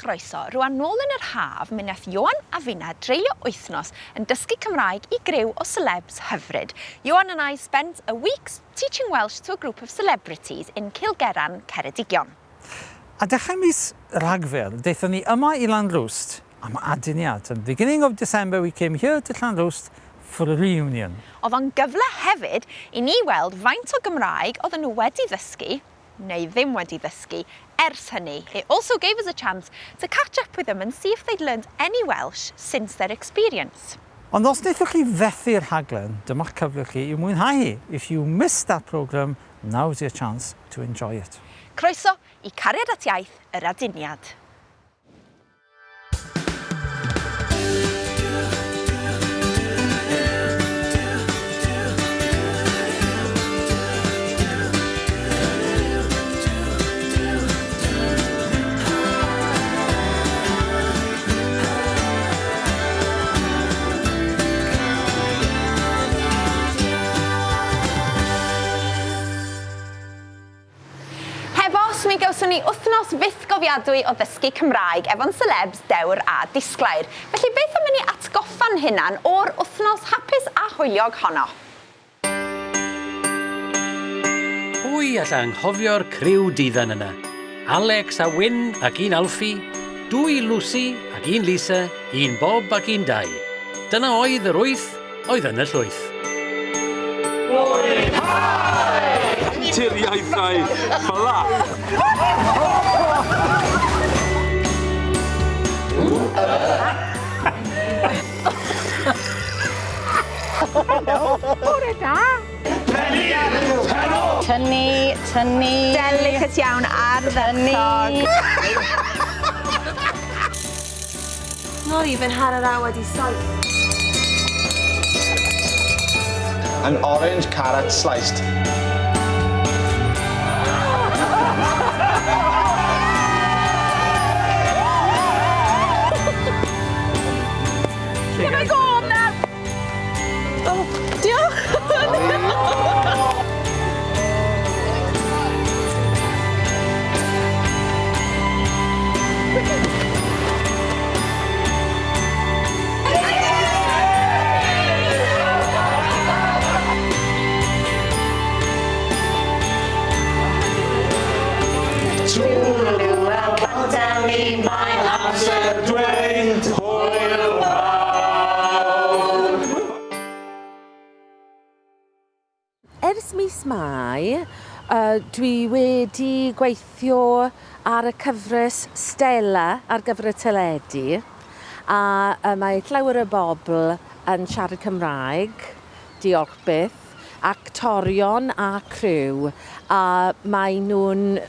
croeso. Rwan nôl yn yr haf, mi wnaeth Ioan a finna dreulio wythnos yn dysgu Cymraeg I griw o celebs hyfryd. Ioan and I spent a week teaching Welsh to a group of celebrities in Rhan, Ceredigion. A dechrau mis Rhagfyr, daethon ni yma I Llanrwst am aduniad. At the beginning of December, we came here to Llanrwst for a reunion. Oedd o'n gyfle hefyd I ni weld faint o Gymraeg oedden nhw wedi ddysgu, neu ddim wedi ddysgu, ers hynny. It also gave us a chance to catch up with them and see if they'd learned any Welsh since their experience. Ond os wnaethoch chi fethu'r rhaglen, dyma'ch cyfle chi I mwynhau hi. If you missed that programme, now's your chance to enjoy it. Croeso I Cariad Iaith yr Aduniad. Mi gawson ni wythnos fyth gofiadwy o ddysgu Cymraeg efo'n celebs dewr a disglair. Felly beth am ni atgoffa'n hynna'n o'r wythnos hapus a hwyliog honno? Pwy alla anghofio'r criw diddan yna? Alex a Wyn ac un Alfie, dwy Lucy ac un Lisa, un Bob ac un Dai. Dyna oedd yr wyth, oedd yn y llwyth. Tiriaethau ffala. Bore da! Tynnu. Delicate iawn ar ddynnog. Not even had yr awad I saith. An orange carrot sliced. Can I go on now? Oh, diolch! Ers mis Mai, dwi wedi gweithio ar y cyfres Stella ar gyfer y teledu a mae llawer o bobl yn siarad Cymraeg, diolch byth, actorion a criw a mae nhw'n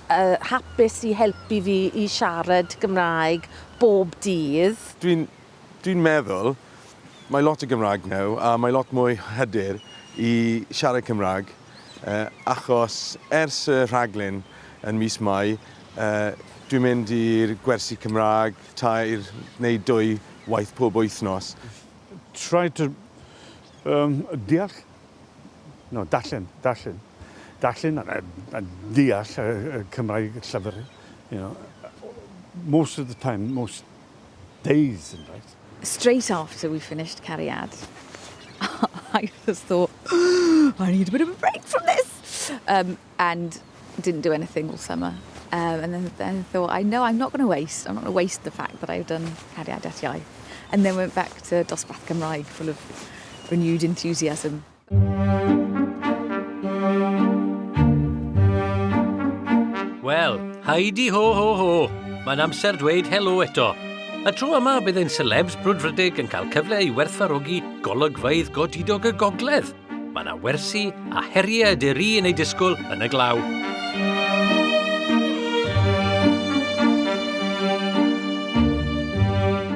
hapus I helpu fi I siarad Gymraeg bob dydd. Dwi'n meddwl, mae lot o Gymraeg nawr a mae lot mwy hyder I siarad Cymraeg achos ers y rhaglen yn mis Mai dwi'n mynd i'r gwersi Cymraeg tair neu dwy waith pob wythnos. Try to darllen a deall Cymraeg llyfr. You know, most of the time, most days, in fact. Straight after we finished Cariad, I just thought, I need a bit of a break from this, and didn't do anything all summer. And then I thought, I know I'm not going to waste the fact that I've done Cariad Iaith. And then went back to dosbarth Cymraeg full of renewed enthusiasm. Wel, haidi ho ho ho, mae'n amser dweud helo eto. A tro yma byddai'n celebs brwdfrydig yn cael cyfle I werthfawrogi golygfeydd godidog y gogledd. Mae yna wersi a heriau deri yn ei disgwyl yn y glaw.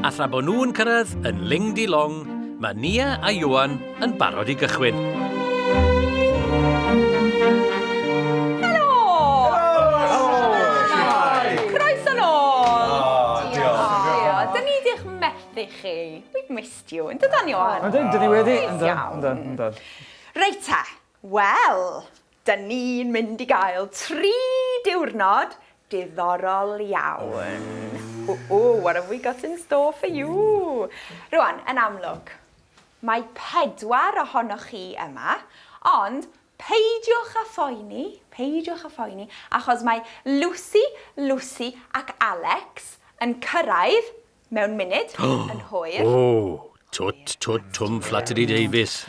A thra bod nhw'n cyrraedd yn Ling Di Long, mae Nia a Ioan yn barod I gychwyn. Chi. We've missed you. Yndydan Ioan? Dyn ni wedi. Yndan. Reit te. Wel, dyn ni'n mynd I gael 3 diwrnod diddorol iawn. what have we got in store for you? Rwan, yn amlwg, mae 4 ohonoch chi yma, ond peidiwch a phoeni, achos mae Lucy ac Alex yn cyrraedd mewn munud yn hwyr. Tut, Twm Flattery Davies.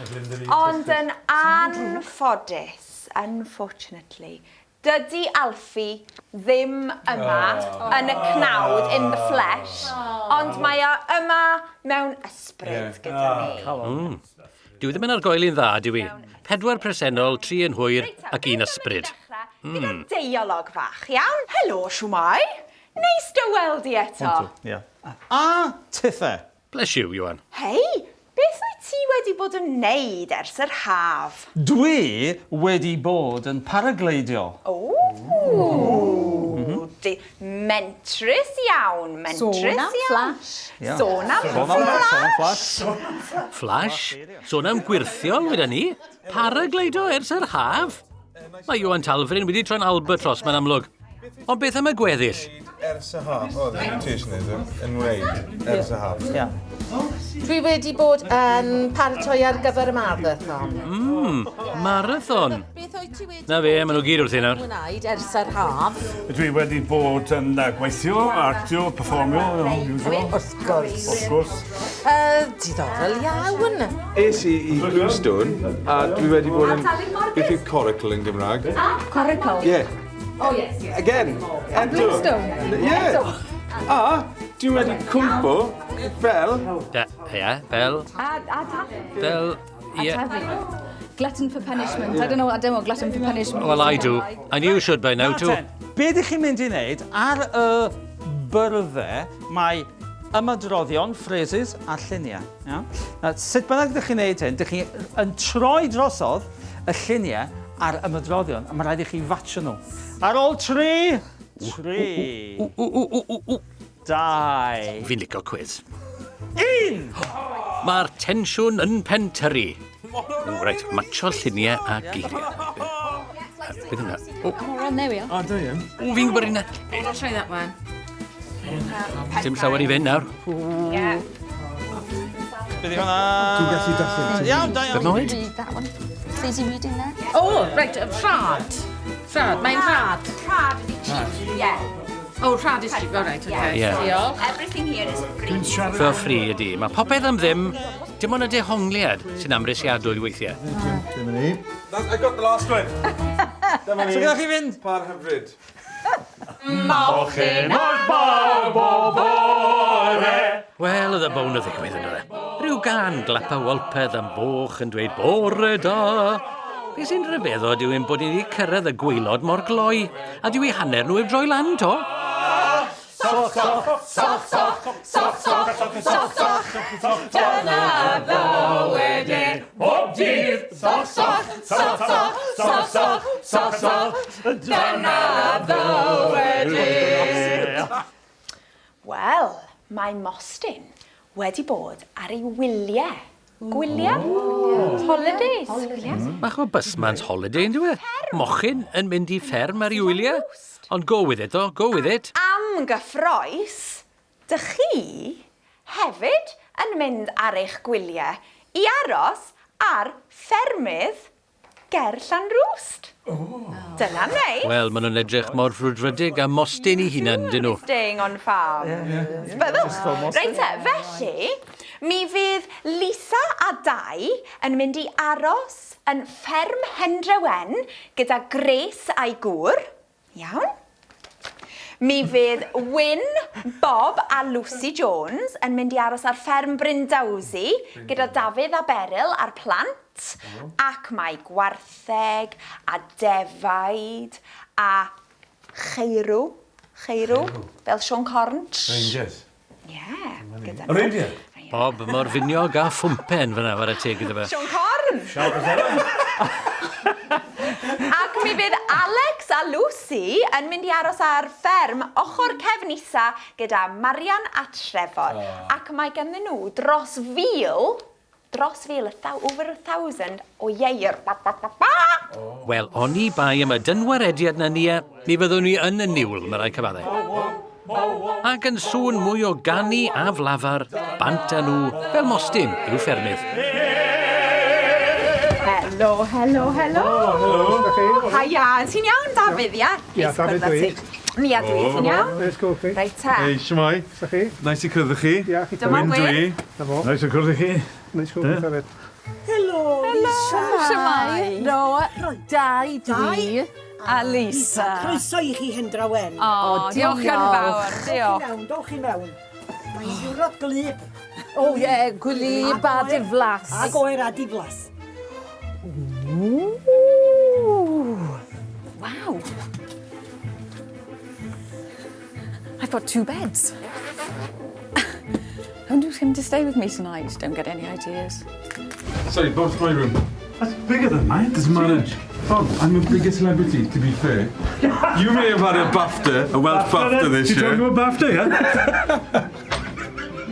Ond yn anffodus, unfortunately, dydy Alfie ddim yma yn y cnawd in the flesh, ond mae o yma mewn ysbryd gyda ni. Dwi ddim yn argoeli'n dda, dwi. 4 presennol, 3 yn hwyr ac 1 ysbryd. Gyda deialog fach, iawn? Helo, siwmai. Neis dy weld i eto. A tithe. Bless you, Iwan. Hei, beth wyt ti wedi bod yn neud ers yr haf? Dwi wedi bod yn paragleidio. Mentrus iawn, Sôn am flash. Sôn am flash. Flash? Sôn am gwirthiol, weda ni. Paragleido ers yr haf. Mae Iwan Talfrin wedi troi'n albatros, mae'n amlwg. Ond beth am y gweddill? Ers y haf, oedd y rotation yn wneud ers y haf. Dwi wedi bod yn paratoi ar gyfer y marathon. Marathon. Beth wyt ti wedi Na fe, maen nhw gyd wrthi nawr. wneud ers yr haf? Dwi wedi bod yn gweithio, actio, perfformio, usual. Wrth gwrs. Of course. Diddorol iawn. Es i Bluestone, a dwi wedi bod yn... Beth yw coracle yn Gymraeg? Coracle. Yeah. Oh, yes. Again. Bluestone. Yeah. A dwi wedi cwmpo fel... Fel. Fel, ie. Glutton for punishment. I don't know what glutton for punishment. Well, I do. And you should by now too. Be ydych chi'n mynd i wneud ar y byrddau mae ymadroddion, phrases a lluniau. Sut bynnag ydych chi'n wneud hyn, ydych chi'n troi drosodd y lluniau ar ymadroddion, a mae rhaid i chi fatio nhw. Ar ôl 3, 2... Fi'n licio quiz. 1! Mae'r tensiwn yn pentyrru. Reit, matcho lluniau a geiriau. Beth yna? There we are. da iawn. Fi'n gwybod un I'll try that one. Dim llawer i fynd nawr. Beth yw hwnna? Dwi'n gallu darllen. Iawn, da iawn. Beth Read that one. Is he reading that? Oh, right, rhad. Rhad, mae'n rhad. Rhad ydi cheap, yeah. Oh, rhad is cheap, all right, okay. Ie. Diolch. Everything here is free. For free ydi. Mae popeth am ddim. Dim ond y dehongliad sy'n amrysiadwy weithiau. Dyma ni. I got the last one. Dyma ni. So gyda chi fynd? Par hyfryd. Mochyn o'r bawb o bore. Wel, oedd y bown o ddigwydd yn dweud. Rhyw gan glap a walpedd am boch yn dweud bore da. Be sy'n rhyfeddo dyw ein bod ni wedi cyrraedd y gwaelod mor gloi, a dyw ei hanner nhw heb droi lan to. Soch, soch, soch, soch, soch, soch, soch, soch, dyna ddo wedyn, bob dydd, soch, soch, soch, soch, soch, soch, soch, soch, dyna ddo wedyn. Wel, mae Mostyn wedi bod ar ei wyliau. Gwyliau? Holidays. Bach o busman's holiday yn dweud. Mochyn yn mynd i fferm ar ei wyliau. Ond go with it, go with it. Am gyffroes, dych chi hefyd yn mynd ar eich gwyliau i aros ar ffermydd ger Llanrwst. Dyna neis. Wel, maen nhw'n edrych mor frwdfrydig a mostyn I hunan, dyn nhw. Staying on farm. Reit te, felly, mi fydd Lisa a Dai yn mynd i aros yn fferm Hendrewen gyda Grace a'i gŵr. Iawn. Mi fydd Wyn, Bob a Lucy Jones yn mynd i aros ar fferm Bryndawsi gyda Dafydd a Beryl a'r plant. Ac mae Gwartheg a Defaid a Cheirw, fel Sean Cornch. Rangers. Ie, gyda A reindeer? Bob mor finiog a ffwmpen fyna war y teg iddo fe. Sean Cornch! Ac mi fydd Alex a Lucy yn mynd i aros ar fferm ochr cefn isa gyda Marian a Trevor. Ac mae ganddyn nhw dros fil, over 1,000 o ieir. Wel, o'n I bai am y dynwarediad na ni, mi fyddwn ni yn y niwl, mae rai cyfaddau. Ac yn sŵn mwy o ganu a flafar, bant â nhw fel mostyn i'w ffermydd. Helo. Haia, ti'n iawn, Dafydd, ia? Ie, Dafydd dwi. Nia dwi, ti'n iawn? Let's go, chi. Reit ta. Hei, shwmai. Sa chi? Nice i cyrdd chi. Ie, chi. Dyma Wyn dwi. Nice o cwrdd i chi. Nice o cwrdd i chi. Helo, dau dwi. A Lisa. Croeso i chi Hendra Wen. O, diolch yn fawr, diolch. Dowch chi mewn. Mae'n diwrnod glyb. O ie, gwlyb a diflas. A goer a diflas. Wow. I've got 2 beds. Who's going to stay with me tonight? Don't get any ideas. Sorry, Bob's my room. That's bigger than mine. Doesn't matter. Bob, I'm a bigger celebrity, to be fair. You may have had a BAFTA, a Welsh BAFTA this year. You're talking about BAFTA,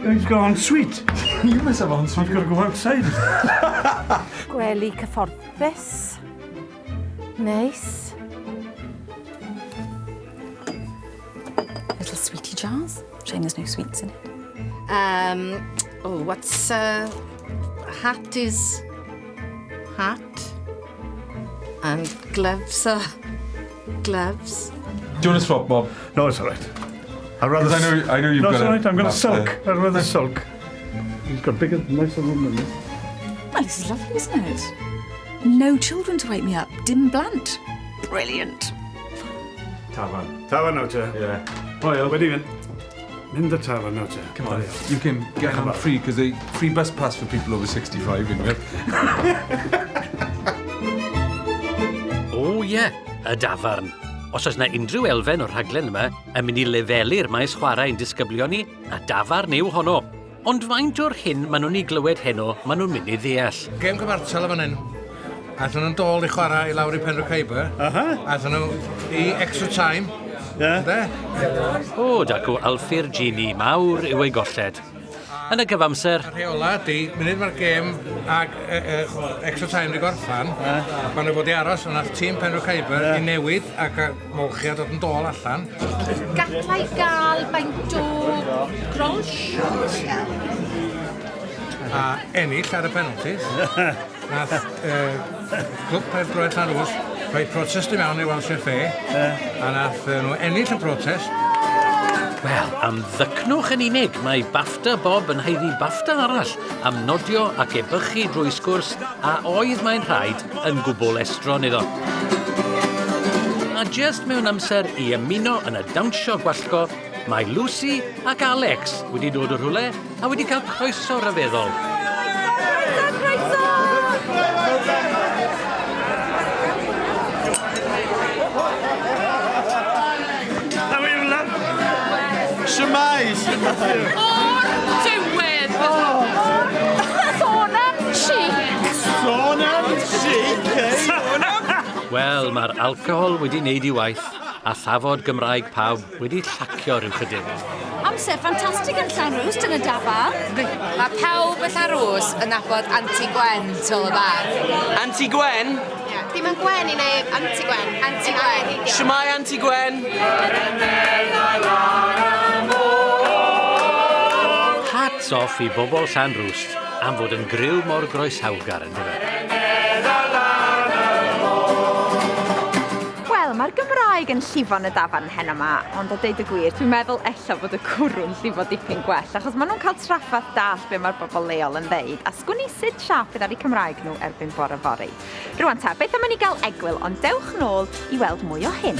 yeah? He's gone sweet. You must have on I've got to go outside. Gwely cyfforddus. Nice. Little sweetie jars. Shame there's no sweets in it. What's hat is hat and gloves are gloves. Do you want to swap, Bob? No, it's all right. I'd rather... I know you've no, got it's all right. I'm going to BAFTA. sulk. I'd rather sulk. He's got bigger, nicer room than this. Well, this is lovely, isn't it? No children to wake me up. Dim blant. Brilliant. Tafarn nawr te. Yeah. Wel, wedi fynd. Mynd y tafarn nawr te. Come on, you can get them free, because they free bus pass for people over 65, unwaith. O ie, y dafarn. Os oes yna unrhyw elfen o'r rhaglen yma yn mynd i lefelu'r maes chwarae'n disgyblion ni, a dafarn yw honno. Ond faint o'r hyn maen nhw'n ei glywed heno maen nhw'n mynd i ddeall. Gêm gyfartal y fan hyn. Aethon nhw'n dol i chwarae i lawr i Penrhyceibyr. Aethon nhw i extra time. O, dacw Alffyr Gini mawr i'w ei golled. Yn y gyfamser... A rheola di, munud mae'r gêm ag extra time di gorffan, pan nhw fod i aros, ond nath tîm Penrhyceibyr i newid ac molchi a dod yn dol allan. Gallai gael baint o grosh? A ennill ar y penalties. Nath clwb Pêl-droed Llanrwst rhoi protest i mewn i Welsh FA, a nath nhw ennill y protest. Wel, am ddycnwch yn unig, mae BAFTA Bob yn heiddi BAFTA arall am nodio ac ebychu drwy sgwrs a oedd mae'n rhaid yn gwbl estron iddo. A just mewn amser i ymuno yn y dawnsio gwallgo, mae Lucy ac Alex wedi dod o'r rhywle a wedi cael croeso ryfeddol. Shwmai! O'r diwedd! Sôn am chic! Sôn am chic, Wel, mae'r alcohol wedi wneud i waith a thafod Gymraeg pawb wedi llacio rhyw chydig. Amser ffantastig yn Llanrwst yn y dafarn. Mae pawb y Llanrwst yn nabod Aunty Gwen tol y bar. Aunty Gwen? Dim yn Gwen i neu Aunty Gwen. Aunty Gwen. Shwmai, Aunty Gwen? Hats off i bobl Llanrwst am fod yn griw mor groeshawgar yn dyfa. Wel, mae'r Gymraeg yn llifo'n y dafarn hen yma, ond a deud y gwir, dwi'n meddwl ella bod y cwrw'n llifo dipyn gwell, achos maen nhw'n cael traffath dall be mae'r bobl leol yn ddeud, a sgwni sut siap fydd ar eu Cymraeg nhw erbyn bore fory. Rwan ta, beth am i ni gael egwyl, ond dewch nôl i weld mwy o hyn.